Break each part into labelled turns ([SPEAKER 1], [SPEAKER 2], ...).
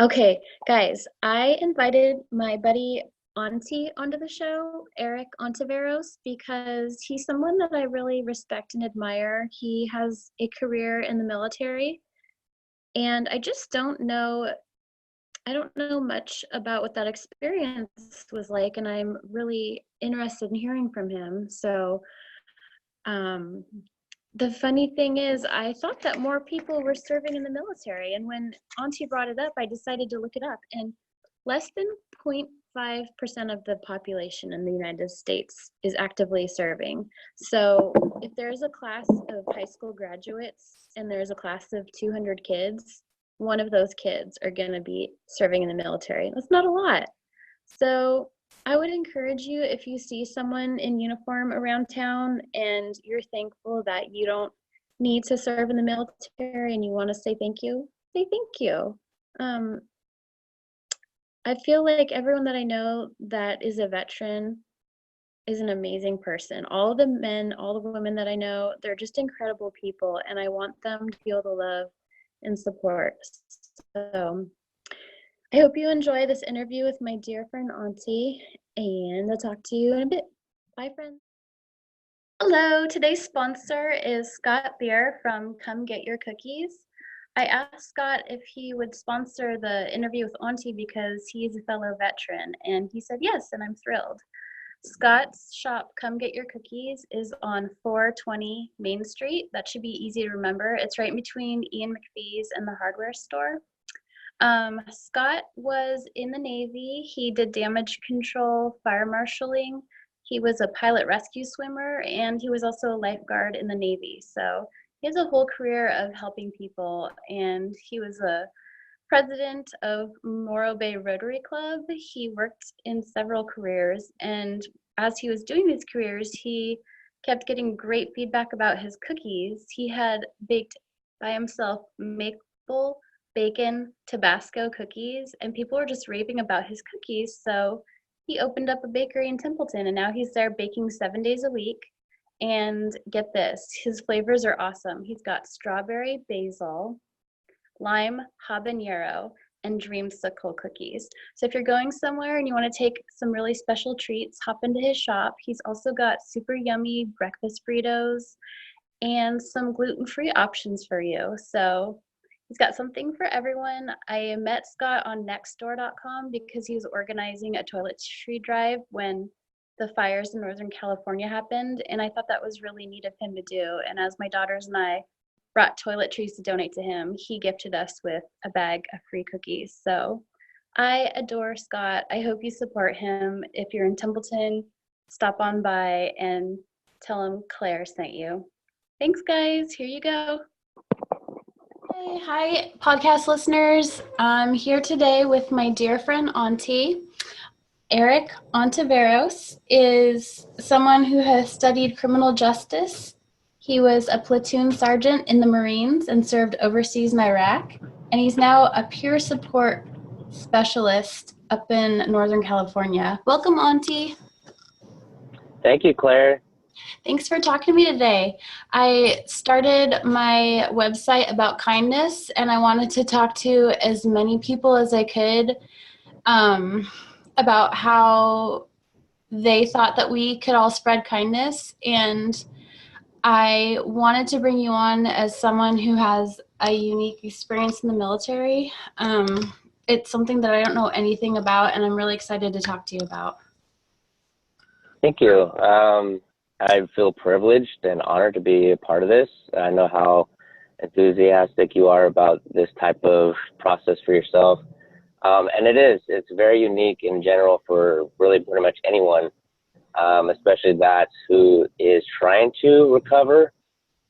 [SPEAKER 1] Okay, guys, I invited my buddy Auntie onto the show, Erik Ontiveros, because he's someone that I really respect and admire. He has a career in the military, and I don't know much about what that experience was like, and I'm really interested in hearing from him. Um, the funny thing is, I thought that more people were serving in the military, and when Auntie brought it up, I decided to look it up, and less than 0.5% of the population in the United States is actively serving. So if there's a class of high school graduates and there's a class of 200 kids, one of those kids are going to be serving in the military. That's not a lot. So I would encourage you, if you see someone in uniform around town and you're thankful that you don't need to serve in the military and you want to say thank you. Um, I feel like everyone that I know that is a veteran is an amazing person. All the men, all the women that I know, they're just incredible people, and I want them to feel the love and support. So I hope you enjoy this interview with my dear friend Auntie, and I'll talk to you in a bit. Bye, friends. Hello, today's sponsor is Scott Beer from Come Get Your Cookies. I asked Scott if he would sponsor the interview with Auntie because he's a fellow veteran, and he said yes, and I'm thrilled. Scott's shop, Come Get Your Cookies, is on 420 Main Street. That should be easy to remember. It's right between Ian McPhee's and the hardware store. Scott was in the Navy. He did damage control, fire marshaling. He was a pilot rescue swimmer, and he was also a lifeguard in the Navy. So he has a whole career of helping people, and he was a president of Morro Bay Rotary Club. He worked in several careers, and as he was doing these careers, he kept getting great feedback about his cookies. He had baked by himself maple bacon Tabasco cookies, and people were just raving about his cookies. So he opened up a bakery in Templeton, and now he's there baking 7 days a week. And get this, his flavors are awesome. He's got strawberry basil, lime habanero, and dreamsicle cookies. So if you're going somewhere and you want to take some really special treats, hop into his shop. He's also got super yummy breakfast burritos and some gluten-free options for you. So he's got something for everyone. I met Scott on nextdoor.com because he was organizing a toiletry drive when the fires in Northern California happened. And I thought that was really neat of him to do. And as my daughters and I brought toiletries to donate to him, he gifted us with a bag of free cookies. So I adore Scott. I hope you support him. If you're in Templeton, stop on by and tell him Claire sent you. Thanks, guys. Here you go. Hey, hi, podcast listeners. I'm here today with my dear friend Auntie. Erik Ontiveros is someone who has studied criminal justice. He was a platoon sergeant in the Marines and served overseas in Iraq. And he's now a peer support specialist up in Northern California. Welcome, Auntie.
[SPEAKER 2] Thank you, Claire.
[SPEAKER 1] Thanks for talking to me today. I started my website about kindness, and I wanted to talk to as many people as I could about how they thought that we could all spread kindness. And I wanted to bring you on as someone who has a unique experience in the military. It's something that I don't know anything about, and I'm really excited to talk to you about.
[SPEAKER 2] Thank you. I feel privileged and honored to be a part of this. I know how enthusiastic you are about this type of process for yourself. And it's very unique in general for really pretty much anyone, especially that who is trying to recover.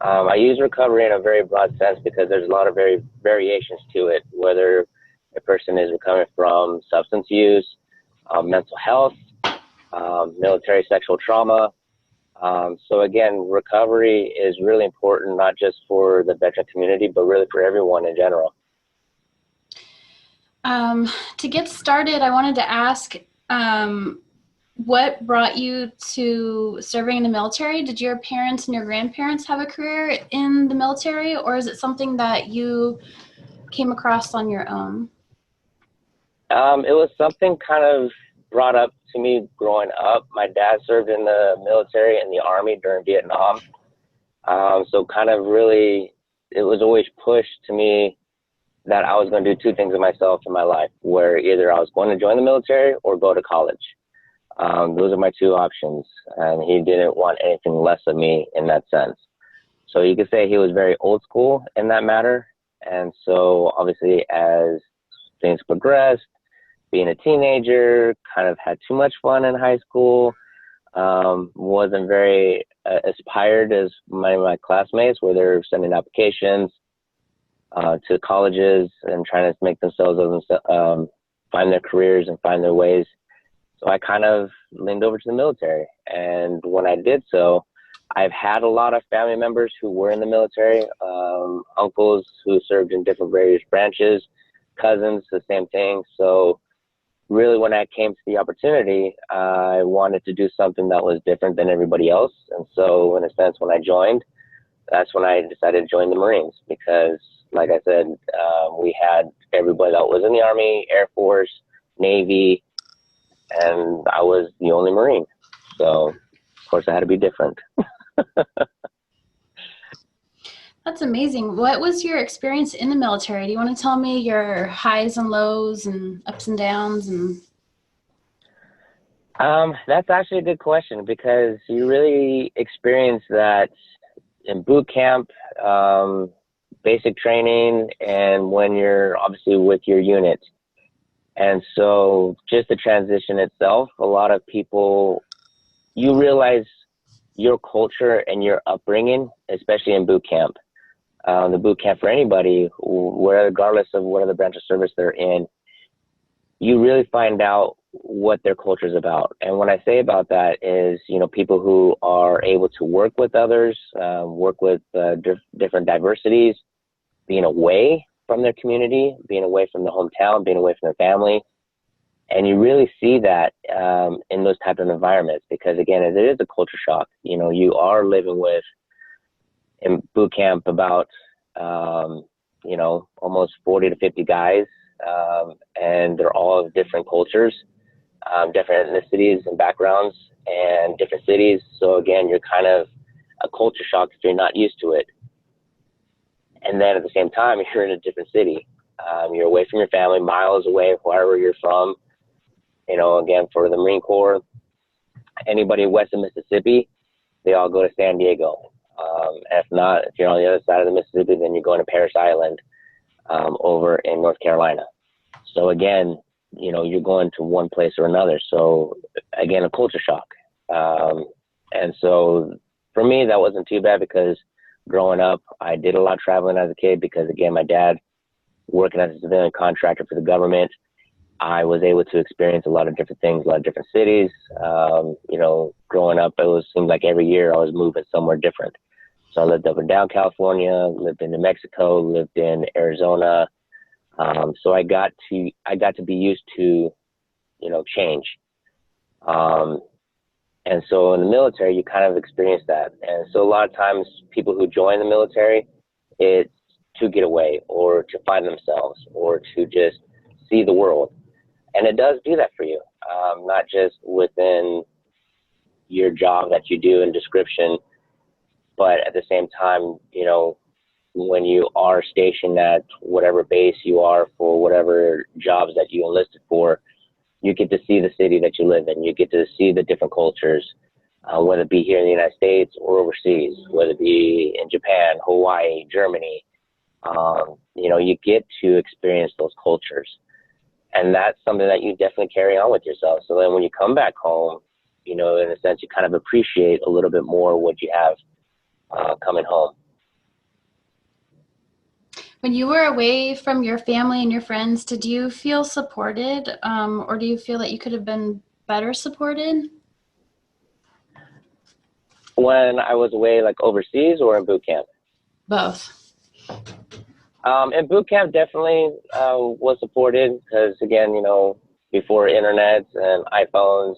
[SPEAKER 2] I use recovery in a very broad sense because there's a lot of variations to it, whether a person is recovering from substance use, mental health, military sexual trauma. So again, recovery is really important, not just for the veteran community, but really for everyone in general.
[SPEAKER 1] To get started, I wanted to ask, what brought you to serving in the military? Did your parents and your grandparents have a career in the military, or is it something that you came across on your own?
[SPEAKER 2] It was something kind of brought up to me growing up. My dad served in the military and the army during Vietnam. So kind of really, it was always pushed to me that I was going to do two things of myself in my life, where either I was going to join the military or go to college. Those are my two options. And he didn't want anything less of me in that sense. So you could say he was very old school in that matter. And so obviously as things progressed, being a teenager, kind of had too much fun in high school, wasn't very aspired as my classmates where they're sending applications to colleges and trying to make themselves find their careers and find their ways. So I kind of leaned over to the military. And when I did so, I've had a lot of family members who were in the military, uncles who served in different various branches, cousins, the same thing. So really when I came to the opportunity, I wanted to do something that was different than everybody else. And so in a sense, when I joined, that's when I decided to join the Marines because, like I said, we had everybody that was in the Army, Air Force, Navy, and I was the only Marine. So, of course, I had to be different.
[SPEAKER 1] That's amazing. What was your experience in the military? Do you want to tell me your highs and lows and ups and downs? And
[SPEAKER 2] That's actually a good question because you really experience that in boot camp, basic training, and when you're obviously with your unit. And so just the transition itself, a lot of people, you realize your culture and your upbringing, especially in boot camp. The boot camp for anybody, regardless of what other branch of service they're in, you really find out what their culture is about. And what I say about that is, people who are able to work with others, work with different diversities, being away from their community, being away from the hometown, being away from their family. And you really see that in those type of environments because, again, it is a culture shock. You are living with, in boot camp, about, almost 40 to 50 guys, and they're all of different cultures, different ethnicities and backgrounds, and different cities. So, again, you're kind of a culture shock if you're not used to it. And then at the same time, you're in a different city. You're away from your family, miles away, wherever you're from. Again, for the Marine Corps, anybody west of Mississippi, they all go to San Diego. If not, if you're on the other side of the Mississippi, then you're going to Parris Island over in North Carolina. So again, you're going to one place or another. So again, a culture shock. And so for me, that wasn't too bad because growing up, I did a lot of traveling as a kid because, again, my dad working as a civilian contractor for the government, I was able to experience a lot of different things, a lot of different cities. Growing up, seemed like every year I was moving somewhere different. So I lived up and down California, lived in New Mexico, lived in Arizona. So I got to be used to, change. And so in the military, you kind of experience that. And so a lot of times people who join the military, it's to get away or to find themselves or to just see the world. And it does do that for you, not just within your job that you do in description, but at the same time, when you are stationed at whatever base you are for whatever jobs that you enlisted for, you get to see the city that you live in. You get to see the different cultures, whether it be here in the United States or overseas, whether it be in Japan, Hawaii, Germany. You get to experience those cultures. And that's something that you definitely carry on with yourself. So then when you come back home, in a sense, you kind of appreciate a little bit more what you have coming home.
[SPEAKER 1] when you were away from your family and your friends, did you feel supported, or do you feel that you could have been better supported?
[SPEAKER 2] When I was away, like overseas or in boot camp?
[SPEAKER 1] Both.
[SPEAKER 2] In boot camp, definitely was supported because, again, before internet and iPhones,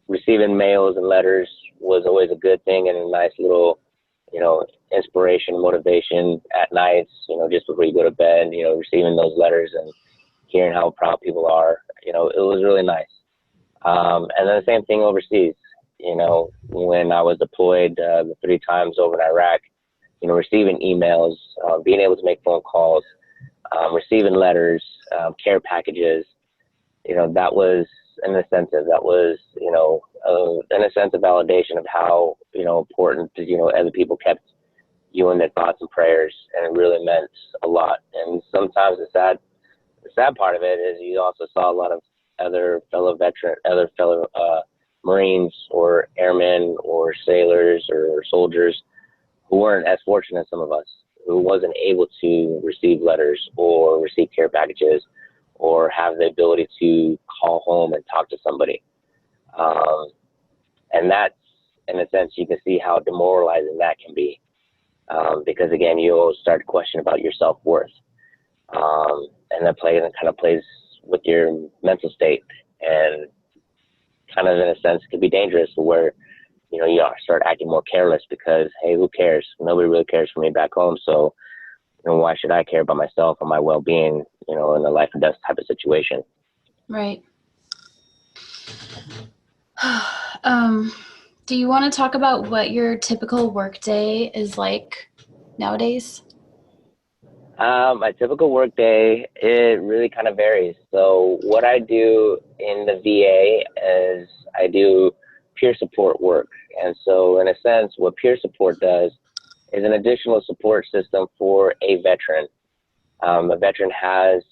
[SPEAKER 2] receiving mails and letters was always a good thing and a nice little, inspiration, motivation at nights, just before you go to bed, receiving those letters and hearing how proud people are, it was really nice. And then the same thing overseas. When I was deployed the 3 times over in Iraq, receiving emails, being able to make phone calls, receiving letters, care packages, that was an incentive. That was, in a sense, a validation of how, important, other people kept you in their thoughts and prayers, and it really meant a lot. And sometimes the sad part of it is you also saw a lot of other fellow Marines or airmen or sailors or soldiers who weren't as fortunate as some of us, who wasn't able to receive letters or receive care packages or have the ability to call home and talk to somebody. And that's, in a sense, you can see how demoralizing that can be. Because again, you always start to question about your self-worth. And that kind of plays with your mental state, and kind of in a sense can be dangerous where, you start acting more careless because, hey, who cares? Nobody really cares for me back home. So, why should I care about myself and my well-being, in a life and death type of situation?
[SPEAKER 3] Right. Do you want to talk about what your typical work day is like nowadays?
[SPEAKER 2] My typical work day, it really kind of varies. So what I do in the VA is I do peer support work. And so in a sense, what peer support does is an additional support system for a veteran. A veteran has,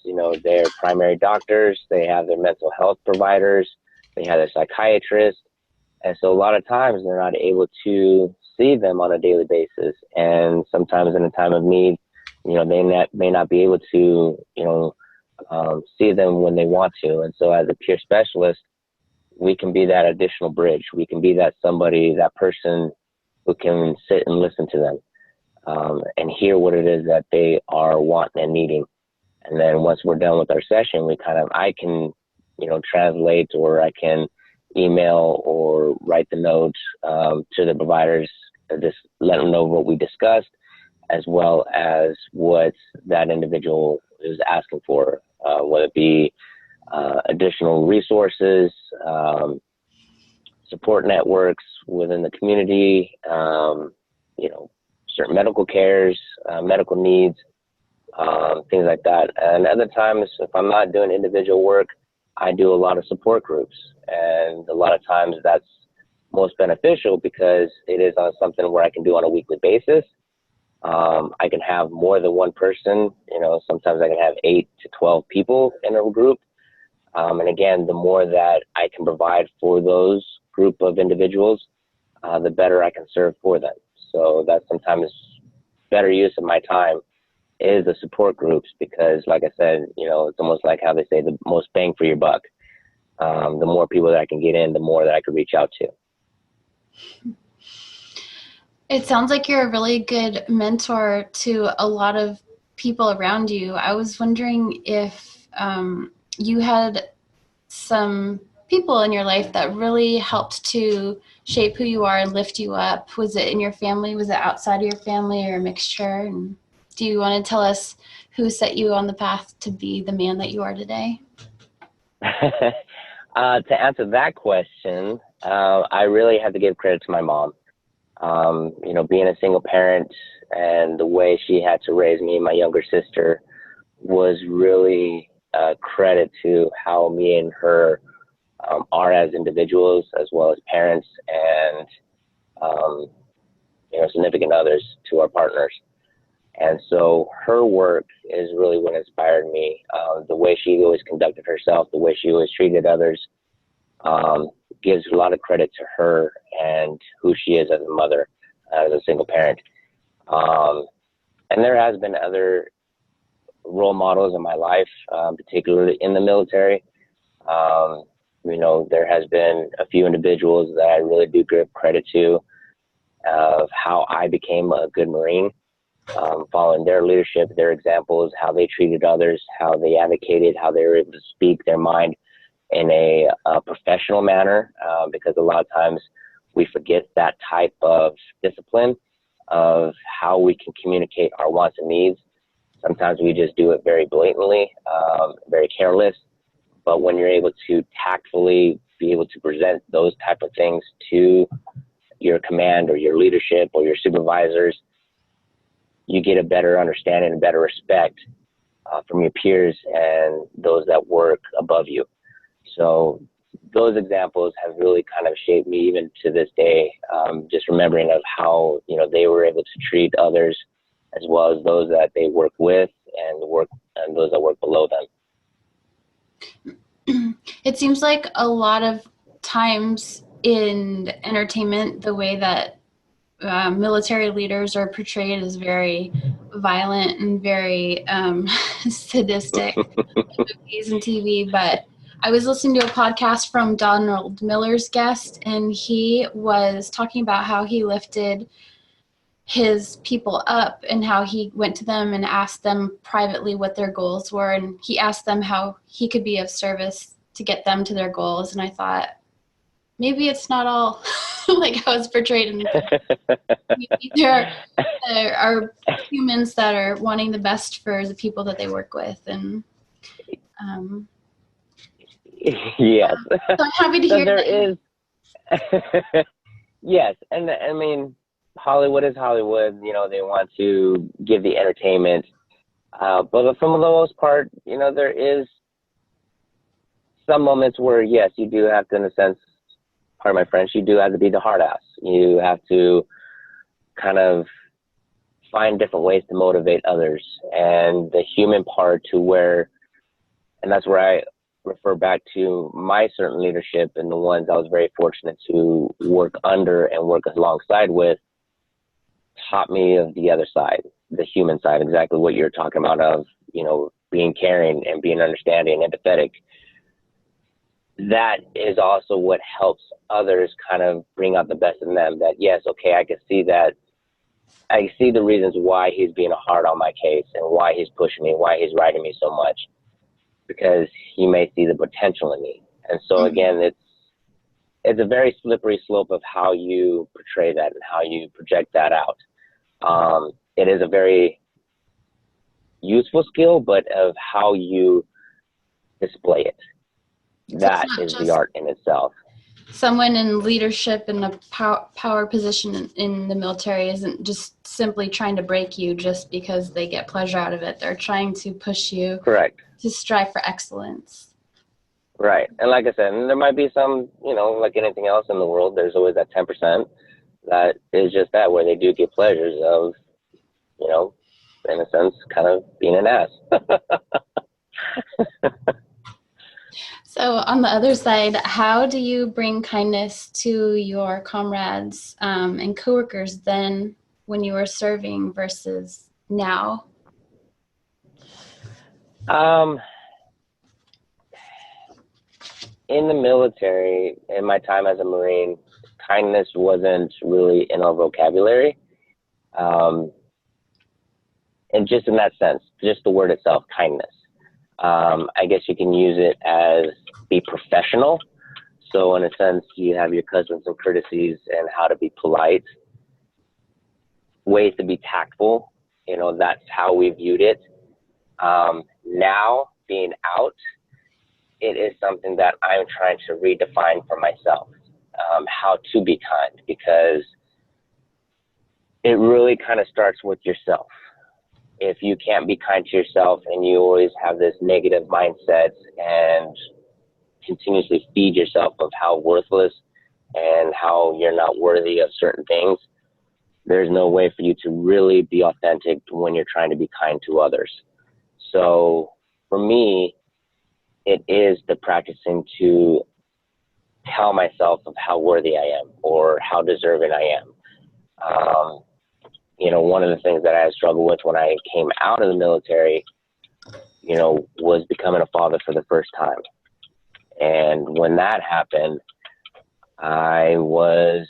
[SPEAKER 2] their primary doctors, they have their mental health providers, they have their psychiatrists. And so a lot of times they're not able to see them on a daily basis. And sometimes in a time of need, they may not be able to, see them when they want to. And so as a peer specialist, we can be that additional bridge. We can be that somebody, that person who can sit and listen to them and hear what it is that they are wanting and needing. And then once we're done with our session, I can, translate, or I can email or write the notes to the providers, just let them know what we discussed, as well as what that individual is asking for, whether it be additional resources, support networks within the community, certain medical cares, medical needs, things like that. And other times, if I'm not doing individual work, I do a lot of support groups. And a lot of times that's most beneficial because it is on something where I can do on a weekly basis. I can have more than one person, sometimes I can have 8 to 12 people in a group. And again, the more that I can provide for those group of individuals, the better I can serve for them. So that's sometimes better use of my time is the support groups, because like I said, it's almost like how they say the most bang for your buck. The more people that I can get in, the more that I could reach out to.
[SPEAKER 3] It sounds like you're a really good mentor to a lot of people around you. I was wondering if you had some people in your life that really helped to shape who you are and lift you up. Was it in your family? Was it outside of your family, or a mixture? And do you want to tell us who set you on the path to be the man that you are today?
[SPEAKER 2] To answer that question, I really have to give credit to my mom. Being a single parent and the way she had to raise me and my younger sister was really a credit to how me and her are as individuals, as well as parents and, significant others to our partners. And so her work is really what inspired me. The way she always conducted herself, the way she always treated others, gives a lot of credit to her and who she is as a mother, as a single parent. And there has been other role models in my life, particularly in the military. There has been a few individuals that I really do give credit to of how I became a good Marine, following their leadership, their examples, how they treated others, how they advocated, how they were able to speak their mind in a professional manner, because a lot of times we forget that type of discipline of how we can communicate our wants and needs Sometimes we just do it very blatantly, very careless. But when you're able to tactfully be able to present those type of things to your command or your leadership or your supervisors, you get a better understanding and better respect from your peers and those that work above you. So those examples have really kind of shaped me even to this day, just remembering of how, they were able to treat others as well as those that they work with and those that work below them.
[SPEAKER 3] It seems like a lot of times in entertainment, the way that military leaders are portrayed as very violent and very sadistic in movies and TV. But I was listening to a podcast from Donald Miller's guest, and he was talking about how he lifted his people up and how he went to them and asked them privately what their goals were. And he asked them how he could be of service to get them to their goals. And I thought, maybe it's not all like how it's portrayed in there are humans that are wanting the best for the people that they work with. And
[SPEAKER 2] yes.
[SPEAKER 3] So I'm happy to hear
[SPEAKER 2] there
[SPEAKER 3] that.
[SPEAKER 2] is. Yes. And I mean, Hollywood is Hollywood. They want to give the entertainment. But for the most part, there is some moments where, yes, you do have to, in a sense, pardon my French, you do have to be the hard ass. You have to kind of find different ways to motivate others, and the human part to where, and that's where I refer back to my certain leadership and the ones I was very fortunate to work under and work alongside with, taught me of the other side, the human side, exactly what you're talking about of, being caring and being understanding, empathetic. That is also what helps others kind of bring out the best in them, that, yes, okay, I can see that. I see the reasons why he's being hard on my case and why he's pushing me, why he's writing me so much, because he may see the potential in me. And so again, it's a very slippery slope of how you portray that and how you project that out. It is a very useful skill, but of how you display it. That is the art in itself.
[SPEAKER 3] Someone in leadership in a power position in the military isn't just simply trying to break you just because they get pleasure out of it. They're trying to push you.
[SPEAKER 2] Correct.
[SPEAKER 3] To strive for excellence.
[SPEAKER 2] Right. And like I said, there might be some, like anything else in the world, there's always that 10% that is just that, where they do get pleasures of, in a sense, kind of being an ass.
[SPEAKER 3] So on the other side, how do you bring kindness to your comrades and coworkers then when you were serving versus now?
[SPEAKER 2] In the military, in my time as a Marine, kindness wasn't really in our vocabulary. And just in that sense, just the word itself, kindness. I guess you can use it as be professional. So in a sense, you have your customs and courtesies and how to be polite, ways to be tactful. That's how we viewed it. Now, being out, it is something that I'm trying to redefine for myself, how to be kind, because it really kind of starts with yourself. If you can't be kind to yourself and you always have this negative mindset and continuously feed yourself of how worthless and how you're not worthy of certain things, there's no way for you to really be authentic when you're trying to be kind to others. So for me, it is the practicing to tell myself of how worthy I am or how deserving I am. One of the things that I had struggled with when I came out of the military, was becoming a father for the first time. And when that happened, I was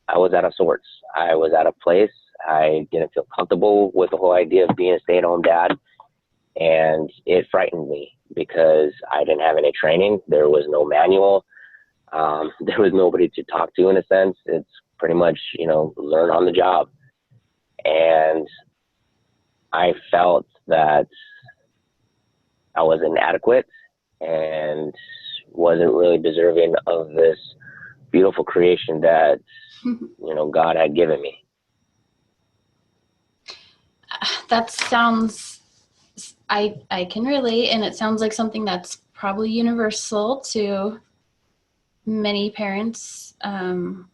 [SPEAKER 2] out of sorts. I was out of place. I didn't feel comfortable with the whole idea of being a stay-at-home dad. And it frightened me because I didn't have any training. There was no manual. There was nobody to talk to, in a sense. It's pretty much, learn on the job. And I felt that I was inadequate and wasn't really deserving of this beautiful creation that, God had given me.
[SPEAKER 3] That sounds, I can relate, and it sounds like something that's probably universal to many parents. How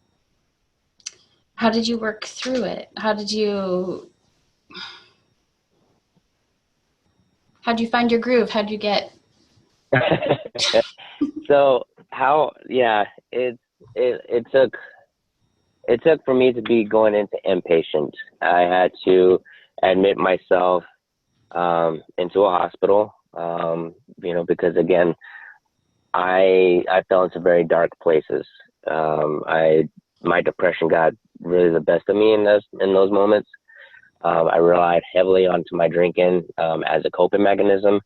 [SPEAKER 3] did you work through it? How'd you find your groove? How'd you get?
[SPEAKER 2] So it took for me to be going into inpatient. I had to admit myself into a hospital, because again, I fell into very dark places. My depression got really the best of me in those moments. I relied heavily onto my drinking as a coping mechanism,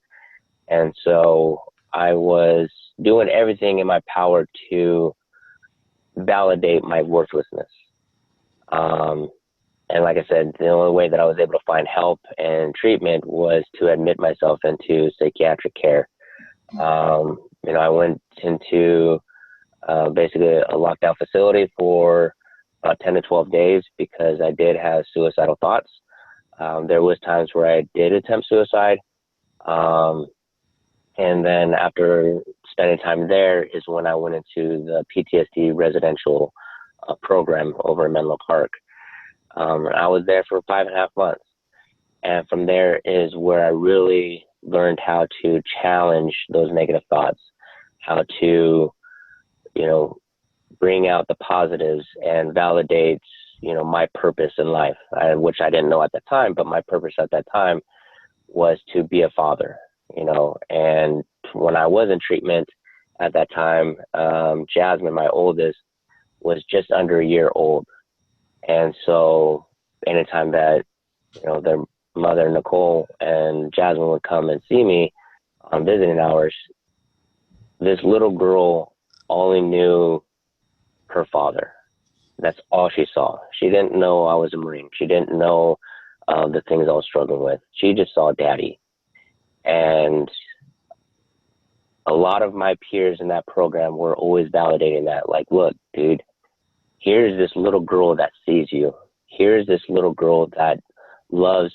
[SPEAKER 2] and so I was doing everything in my power to validate my worthlessness. And like I said, the only way that I was able to find help and treatment was to admit myself into psychiatric care. I went into basically a lockdown facility for about 10 to 12 days because I did have suicidal thoughts. There was times where I did attempt suicide. And then after spending time there is when I went into the PTSD residential program over in Menlo Park. I was there for 5.5 months. And from there is where I really learned how to challenge those negative thoughts, how to, bring out the positives and validate, my purpose in life, which I didn't know at the time, but my purpose at that time was to be a father, and when I was in treatment at that time, Jasmine, my oldest, was just under a year old. And so anytime that, their mother, Nicole, and Jasmine would come and see me on visiting hours, this little girl only knew her father. That's all she saw. She didn't know I was a Marine. She didn't know the things I was struggling with. She just saw Daddy. And a lot of my peers in that program were always validating that, like, look, dude, here's this little girl that sees you. Here's this little girl that loves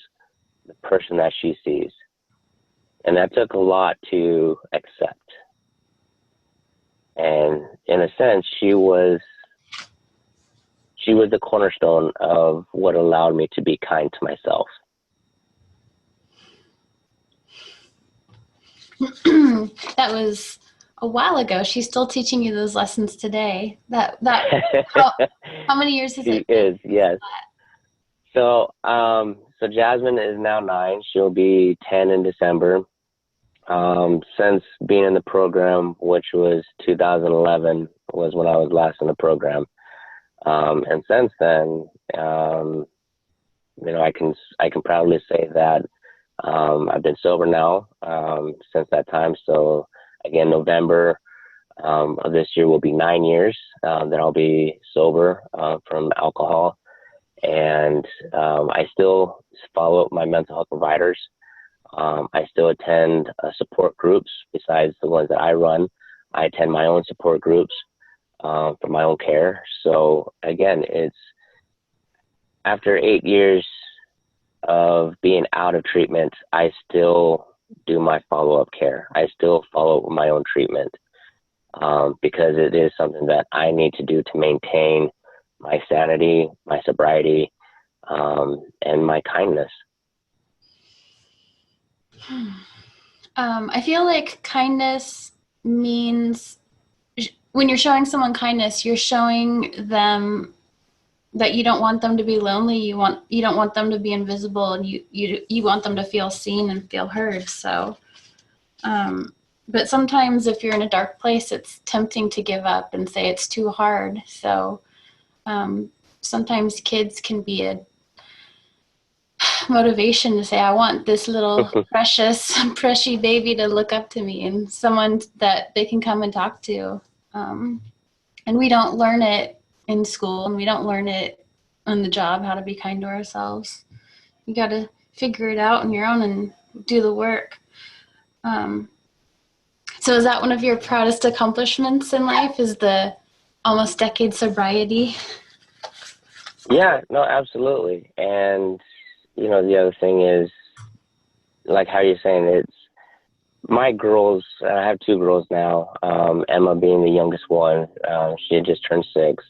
[SPEAKER 2] the person that she sees. And that took a lot to accept. And in a sense, she was the cornerstone of what allowed me to be kind to myself.
[SPEAKER 3] That was a while ago. She's still teaching you those lessons today. How many years has it been?
[SPEAKER 2] She is, yes. So Jasmine is now 9. She'll be 10 in December. Since being in the program, which was 2011, was when I was last in the program. And since then, I can proudly say that I've been sober now since that time. So again, November of this year will be 9 years that I'll be sober from alcohol. And I still follow up my mental health providers. I still attend support groups besides the ones that I run. I attend my own support groups for my own care. So again, it's after 8 years of being out of treatment, I still do my follow-up care. I still follow up with my own treatment because it is something that I need to do to maintain my sanity, my sobriety, and my kindness.
[SPEAKER 3] I feel like kindness means when you're showing someone kindness, you're showing them that you don't want them to be lonely. You don't want them to be invisible, and you want them to feel seen and feel heard. So, but sometimes if you're in a dark place, it's tempting to give up and say it's too hard. So, sometimes kids can be a motivation to say, I want this little precious baby to look up to me, and someone that they can come and talk to. And we don't learn it in school, and we don't learn it on the job, how to be kind to ourselves. You got to figure it out on your own and do the work. So is that one of your proudest accomplishments in life, is the almost decade sobriety?
[SPEAKER 2] Yeah, no, absolutely. And, the other thing is, like how you're saying, it's my girls, I have two girls now, Emma being the youngest one. She had just turned 6.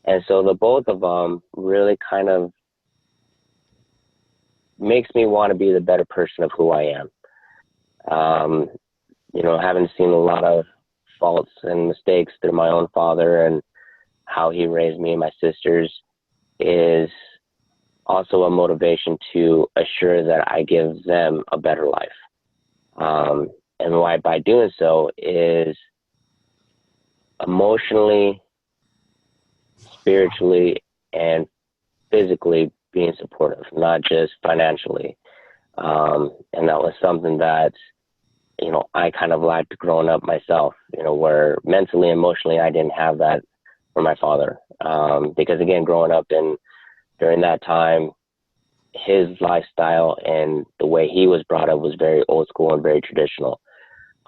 [SPEAKER 2] And so the both of them really kind of makes me want to be the better person of who I am. Having seen a lot of faults and mistakes through my own father and how he raised me and my sisters is also a motivation to assure that I give them a better life. And why by doing so is emotionally, spiritually, and physically being supportive, not just financially. And that was something that, I kind of lacked growing up myself, where mentally, emotionally, I didn't have that from my father. Because again, growing up during that time, his lifestyle and the way he was brought up was very old school and very traditional.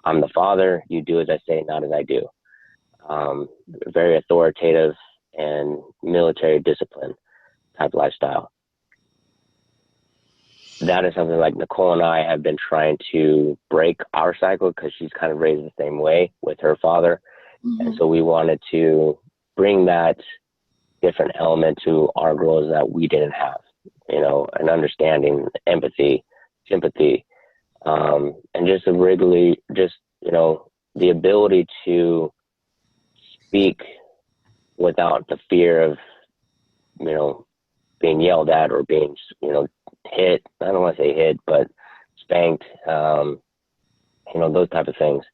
[SPEAKER 2] I'm the father, you do as I say, not as I do. Very authoritative and military discipline type lifestyle. That is something like Nicole and I have been trying to break our cycle because she's kind of raised the same way with her father. Mm-hmm. And so we wanted to bring that different element to our girls that we didn't have, an understanding, empathy, sympathy, and just the ability to speak without the fear of, being yelled at or being, hit. I don't want to say hit, but spanked, those type of things.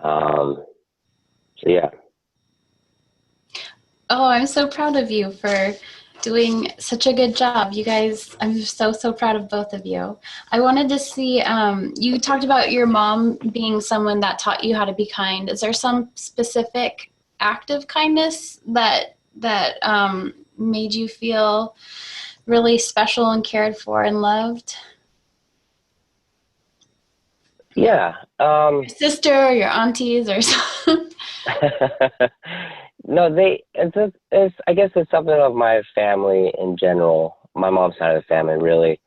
[SPEAKER 2] So yeah.
[SPEAKER 3] Oh, I'm so proud of you for doing such a good job. You guys, I'm so, so proud of both of you. I wanted to see, you talked about your mom being someone that taught you how to be kind. Is there some specific act of kindness that made you feel really special and cared for and loved?
[SPEAKER 2] Yeah.
[SPEAKER 3] Your sister, your aunties, or something?
[SPEAKER 2] No, I guess it's something of my family in general, my mom's side of the family, really.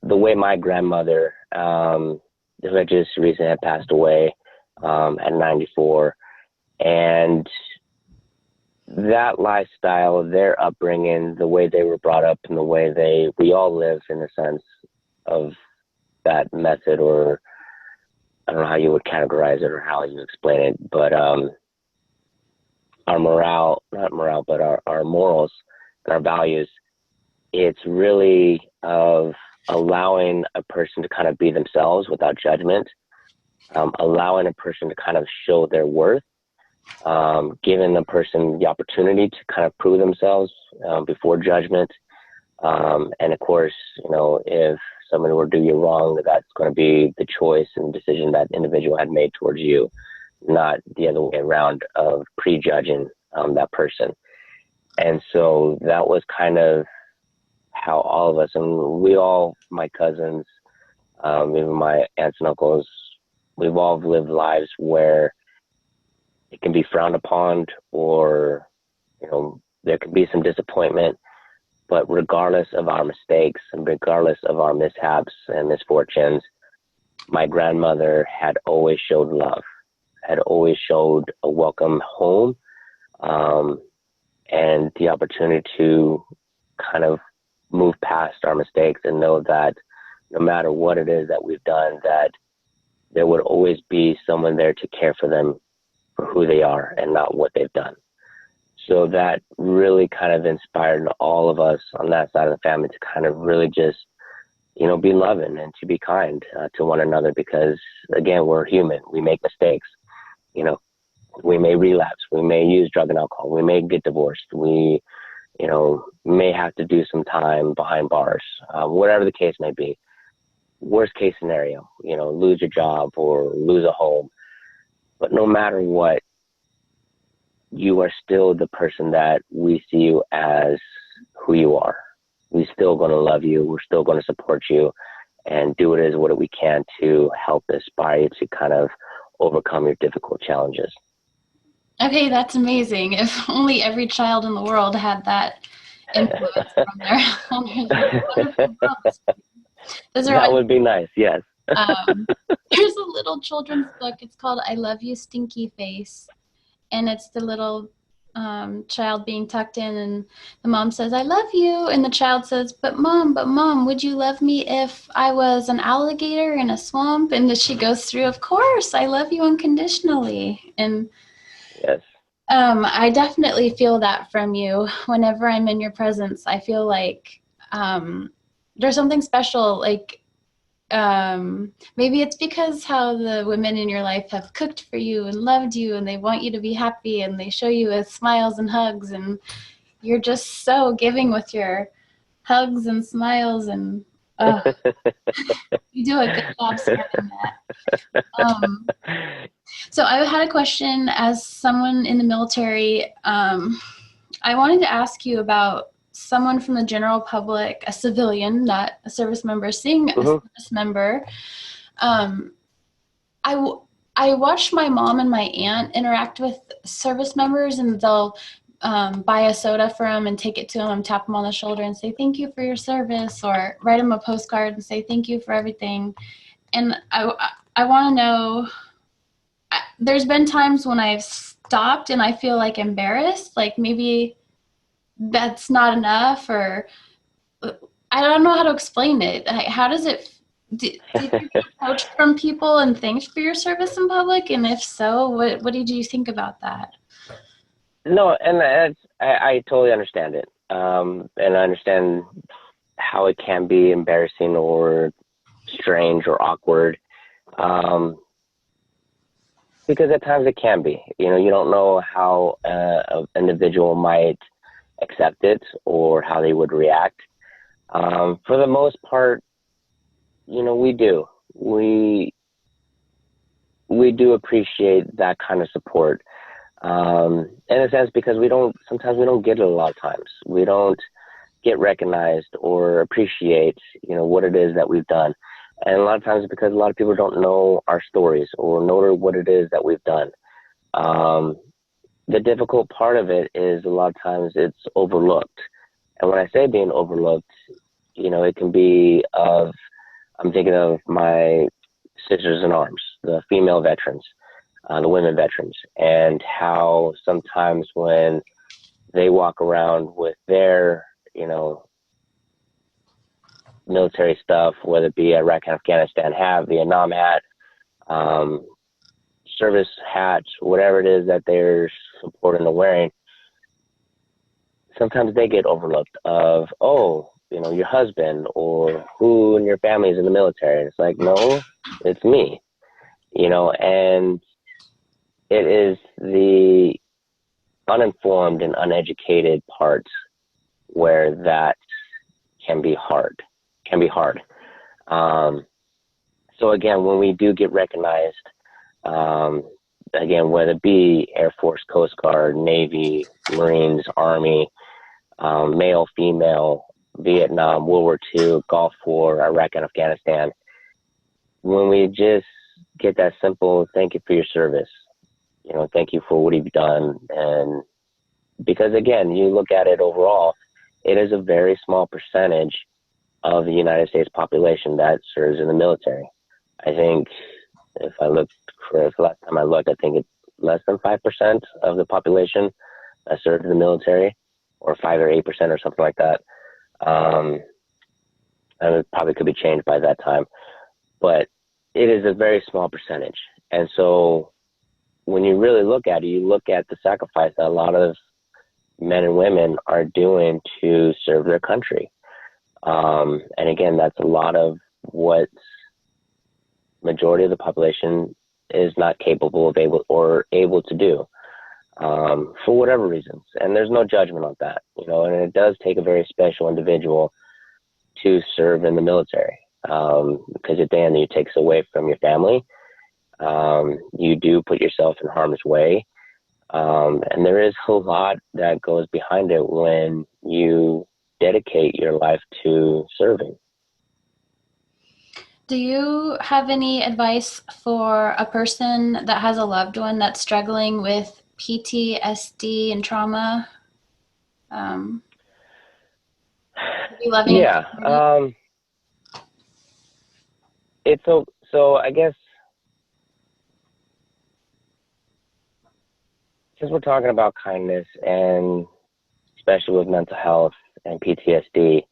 [SPEAKER 2] The way my grandmother, who had just recently had passed away at 94, and that lifestyle, their upbringing, the way they were brought up, and the way we all live in a sense of that method, or I don't know how you would categorize it or how you explain it, but our our morals and our values, it's really of allowing a person to kind of be themselves without judgment, allowing a person to kind of show their worth, giving the person the opportunity to kind of prove themselves before judgment. And of course, if someone were to do you wrong, that's going to be the choice and decision that individual had made towards you, not the other way around of prejudging that person. And so that was kind of how all of us, and we all, my cousins, even my aunts and uncles, we've all lived lives where it can be frowned upon, or, there can be some disappointment. But regardless of our mistakes and regardless of our mishaps and misfortunes, my grandmother had always showed love, had always showed a welcome home, and the opportunity to kind of move past our mistakes and know that no matter what it is that we've done, that there would always be someone there to care for them for who they are and not what they've done. So that really kind of inspired all of us on that side of the family to kind of really just, be loving and to be kind to one another, because again, we're human. We make mistakes. We may relapse. We may use drug and alcohol. We may get divorced. We, may have to do some time behind bars, whatever the case may be. Worst case scenario, lose your job or lose a home. But no matter what, you are still the person that we see you as who you are. we still going to love you. We're still going to support you and do what we can to help inspire you to kind of overcome your difficult challenges.
[SPEAKER 3] Okay, that's amazing. If only every child in the world had that influence from their wonderful books.
[SPEAKER 2] That would be nice, yes.
[SPEAKER 3] There's a little children's book. It's called I Love You, Stinky Face. And it's the little child being tucked in, and the mom says, I love you. And the child says, but mom, would you love me if I was an alligator in a swamp? And then she goes through, of course, I love you unconditionally. And
[SPEAKER 2] yes.
[SPEAKER 3] I definitely feel that from you. Whenever I'm in your presence, I feel like there's something special. Like maybe it's because how the women in your life have cooked for you and loved you, and they want you to be happy, and they show you with smiles and hugs, and you're just so giving with your hugs and smiles, and you do a good job spreading that. So I had a question as someone in the military. I wanted to ask you about someone from the general public, a civilian, not a service member, seeing a service member. I watched my mom and my aunt interact with service members, and they'll buy a soda for them and take it to them and tap them on the shoulder and say, thank you for your service, or write them a postcard and say, thank you for everything. And I want to know, there's been times when I've stopped and I feel like embarrassed, like maybe that's not enough, or I don't know how to explain it. How does it, did you get approached from people and thanked for your service in public? And if so, what did you think about that?
[SPEAKER 2] No, and I totally understand it. And I understand how it can be embarrassing or strange or awkward. Because at times it can be. You don't know how an individual might accept it or how they would react. For the most part, we do. We do appreciate that kind of support. In a sense, because sometimes we don't get it a lot of times. We don't get recognized or appreciate, what it is that we've done. And a lot of times because a lot of people don't know our stories or know what it is that we've done. The difficult part of it is a lot of times it's overlooked. And when I say being overlooked, it can be I'm thinking of my sisters in arms, the female veterans, the women veterans, and how sometimes when they walk around with their, military stuff, whether it be Iraq and Afghanistan hat, Vietnam hat, service hats, whatever it is that they're supporting or wearing, sometimes they get overlooked of, your husband or who in your family is in the military. It's like, no, it's me, and it is the uninformed and uneducated parts where that can be hard. So again, when we do get recognized, again, whether it be Air Force, Coast Guard, Navy, Marines, Army, male, female, Vietnam, World War II, Gulf War, Iraq and Afghanistan, when we just get that simple, thank you for your service, thank you for what you've done. And because again, you look at it overall, it is a very small percentage of the United States population that serves in the military. I think if I looked correct, last time I looked, I think it's less than 5% of the population that served in the military, or 5 or 8% or something like that. And it probably could be changed by that time, but it is a very small percentage. And so when you really look at it, you look at the sacrifice that a lot of men and women are doing to serve their country. And again, that's a lot of what majority of the population is not capable of able to do, for whatever reasons. And there's no judgment on that, and it does take a very special individual to serve in the military, because at the end it takes away from your family. You do put yourself in harm's way. And there is a lot that goes behind it when you dedicate your life to serving.
[SPEAKER 3] Do you have any advice for a person that has a loved one that's struggling with PTSD and trauma? Loving
[SPEAKER 2] Yeah. It's so I guess since we're talking about kindness and especially with mental health and PTSD,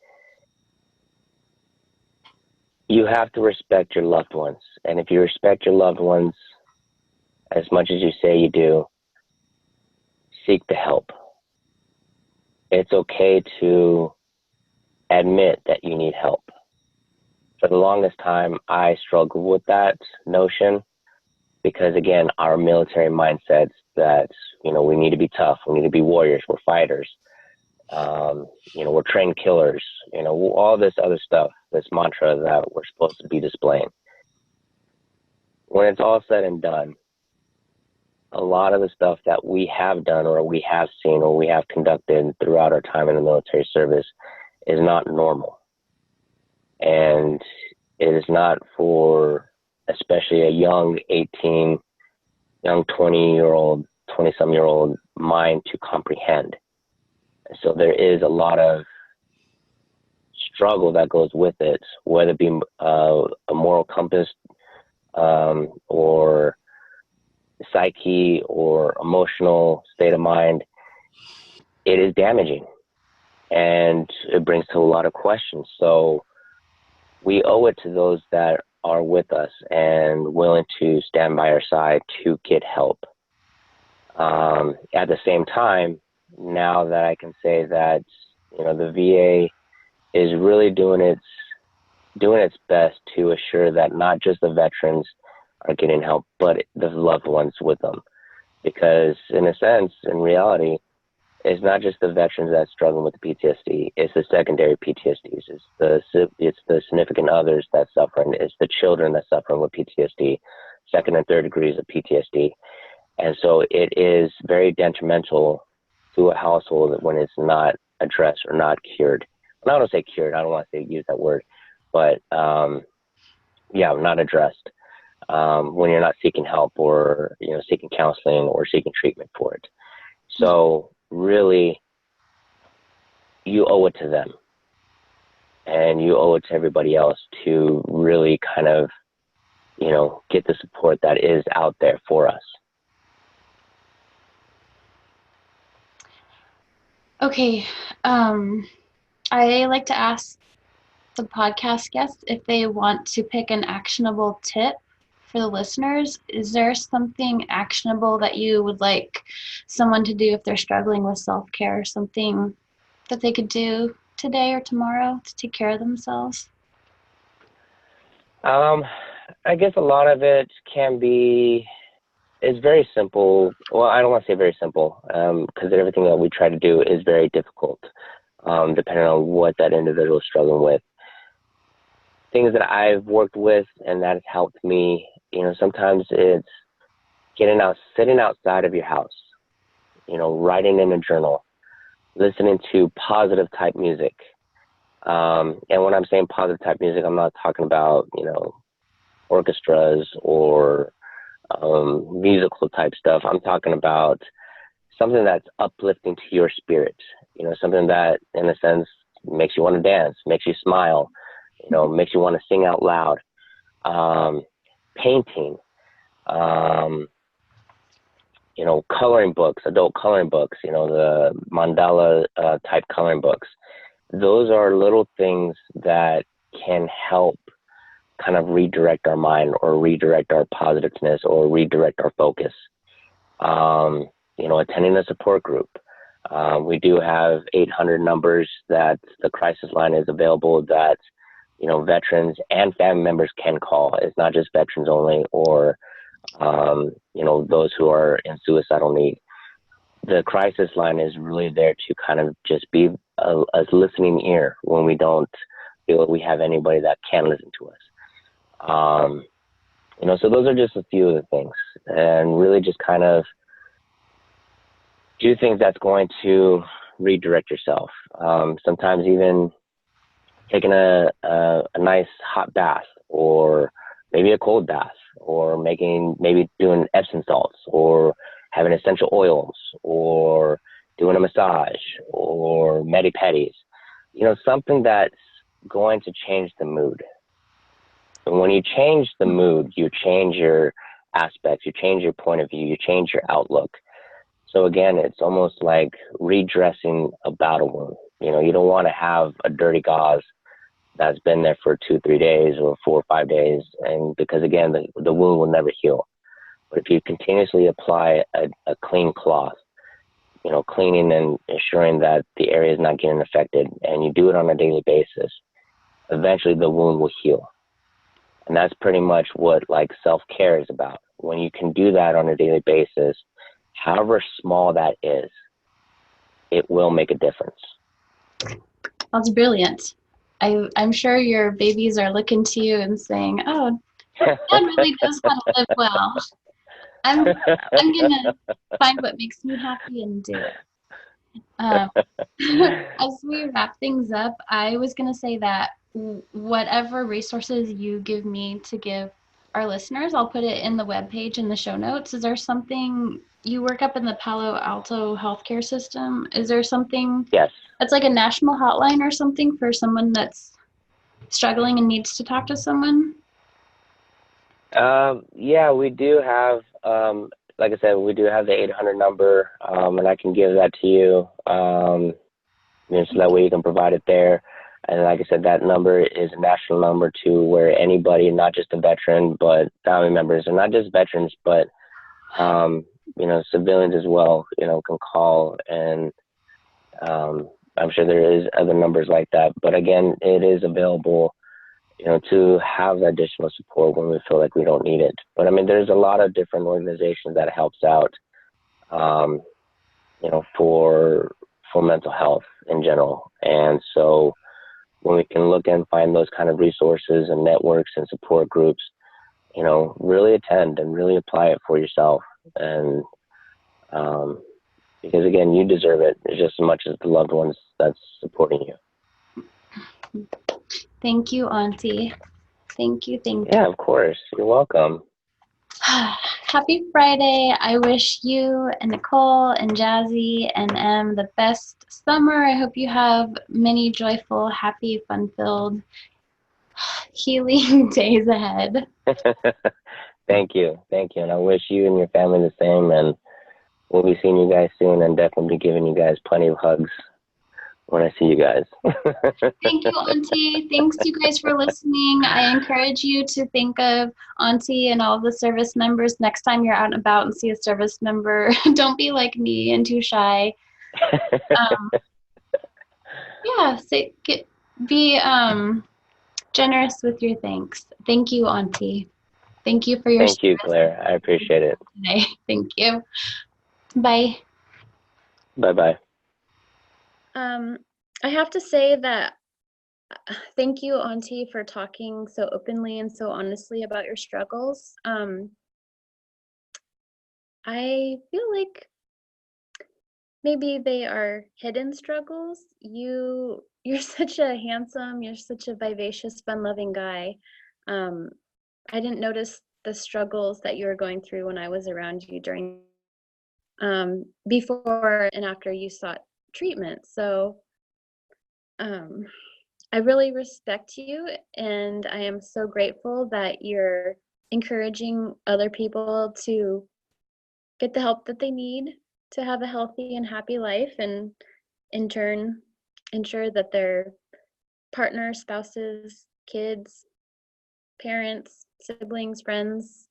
[SPEAKER 2] you have to respect your loved ones. And if you respect your loved ones as much as you say you do, seek the help. It's okay to admit that you need help. For the longest time, I struggled with that notion because, again, our military mindsets that, we need to be tough, we need to be warriors, we're fighters, we're trained killers, all this other stuff, this mantra that we're supposed to be displaying. When it's all said and done, a lot of the stuff that we have done or we have seen or we have conducted throughout our time in the military service is not normal. And it is not for especially a young 18, young 20-year-old, 20-some-year-old mind to comprehend. So there is a lot of struggle that goes with it, whether it be a moral compass or psyche or emotional state of mind. It is damaging and it brings to a lot of questions. So we owe it to those that are with us and willing to stand by our side to get help. At the same time, now that I can say that, the VA is really doing its best to assure that not just the veterans are getting help, but the loved ones with them. Because in a sense, in reality, it's not just the veterans that struggle with the PTSD. It's the secondary PTSDs. It's the significant others that suffer. It's the children that suffer with PTSD, second and third degrees of PTSD. And so it is very detrimental to a household when it's not addressed or not cured. And I don't say cured. I don't want to use that word, but not addressed. When you're not seeking help or seeking counseling or seeking treatment for it. So really, you owe it to them, and you owe it to everybody else to really kind of get the support that is out there for us.
[SPEAKER 3] Okay, I like to ask the podcast guests if they want to pick an actionable tip for the listeners. Is there something actionable that you would like someone to do if they're struggling with self-care, something that they could do today or tomorrow to take care of themselves?
[SPEAKER 2] I guess a lot of it is very simple. Well, I don't want to say very simple, because everything that we try to do is very difficult, depending on what that individual is struggling with. Things that I've worked with and that has helped me, sometimes it's sitting outside of your house, writing in a journal, listening to positive type music. And when I'm saying positive type music, I'm not talking about, orchestras or musical type stuff. I'm talking about something that's uplifting to your spirit, something that in a sense makes you want to dance, makes you smile, makes you want to sing out loud. Painting, coloring books, adult coloring books, the mandala type coloring books. Those are little things that can help kind of redirect our mind or redirect our positiveness or redirect our focus. Attending a support group. We do have 800 numbers that the crisis line is available that, veterans and family members can call. It's not just veterans only or, those who are in suicidal need. The crisis line is really there to kind of just be a listening ear when we don't feel that we have anybody that can listen to us. So those are just a few of the things, and really just kind of do things that's going to redirect yourself. Sometimes even taking a nice hot bath, or maybe a cold bath, or maybe doing Epsom salts, or having essential oils, or doing a massage, or medi-pedis. Something that's going to change the mood. And when you change the mood, you change your aspects, you change your point of view, you change your outlook. So again, it's almost like redressing a battle wound. You don't want to have a dirty gauze that's been there for 2-3 days or 4 or 5 days, and because again, the wound will never heal. But if you continuously apply a clean cloth, cleaning and ensuring that the area is not getting affected, and you do it on a daily basis, eventually the wound will heal. And that's pretty much what like self-care is about. When you can do that on a daily basis, however small that is, it will make a difference.
[SPEAKER 3] That's brilliant. I'm sure your babies are looking to you and saying, "Oh, Dad really knows how to live well. I'm gonna find what makes me happy and do it." As we wrap things up, I was gonna say that whatever resources you give me to give our listeners, I'll put it in the webpage in the show notes. Is there something, you work up in the Palo Alto healthcare system? Is there something
[SPEAKER 2] Yes.
[SPEAKER 3] that's like a national hotline or something for someone that's struggling and needs to talk to someone?
[SPEAKER 2] Yeah, we do have, like I said, we do have the 800 number, and I can give that to you, so that way you can provide it there. And like I said, that number is a national number too, where anybody, not just a veteran, but family members, and not just veterans, but, civilians as well, can call. And I'm sure there is other numbers like that. But again, it is available, to have additional support when we feel like we don't need it. But I mean, there's a lot of different organizations that helps out, for mental health in general. And so when we can look and find those kind of resources and networks and support groups, really attend and really apply it for yourself. And because again, you deserve it just as much as the loved ones that's supporting you.
[SPEAKER 3] Thank you, Auntie. Thank you.
[SPEAKER 2] Yeah, of course. You're welcome.
[SPEAKER 3] Happy Friday. I wish you and Nicole and Jazzy and Em the best summer. I hope you have many joyful, happy, fun-filled, healing days ahead.
[SPEAKER 2] Thank you. And I wish you and your family the same. And we'll be seeing you guys soon, and definitely be giving you guys plenty of hugs when I see you guys.
[SPEAKER 3] Thank you, Auntie. Thanks, you guys, for listening. I encourage you to think of Auntie and all the service members next time you're out and about and see a service member. Don't be like me and too shy. Be generous with your thanks. Thank you, Auntie. Thank you for your
[SPEAKER 2] Thank you, Claire. I appreciate it.
[SPEAKER 3] Today. Thank you. Bye.
[SPEAKER 2] Bye-bye.
[SPEAKER 1] I have to say that thank you, Auntie, for talking so openly and so honestly about your struggles. I feel like maybe they are hidden struggles. You're such a handsome, you're such a vivacious, fun-loving guy. I didn't notice the struggles that you were going through when I was around you during before and after you sought treatment. So I really respect you, and I am so grateful that you're encouraging other people to get the help that they need to have a healthy and happy life, and in turn ensure that their partners, spouses, kids, parents, siblings, friends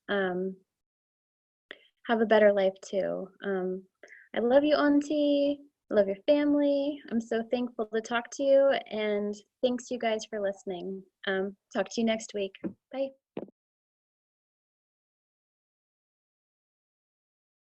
[SPEAKER 1] have a better life too. I love you, Auntie. I love your family. I'm so thankful to talk to you, and thanks you guys for listening. Talk to you next week. Bye.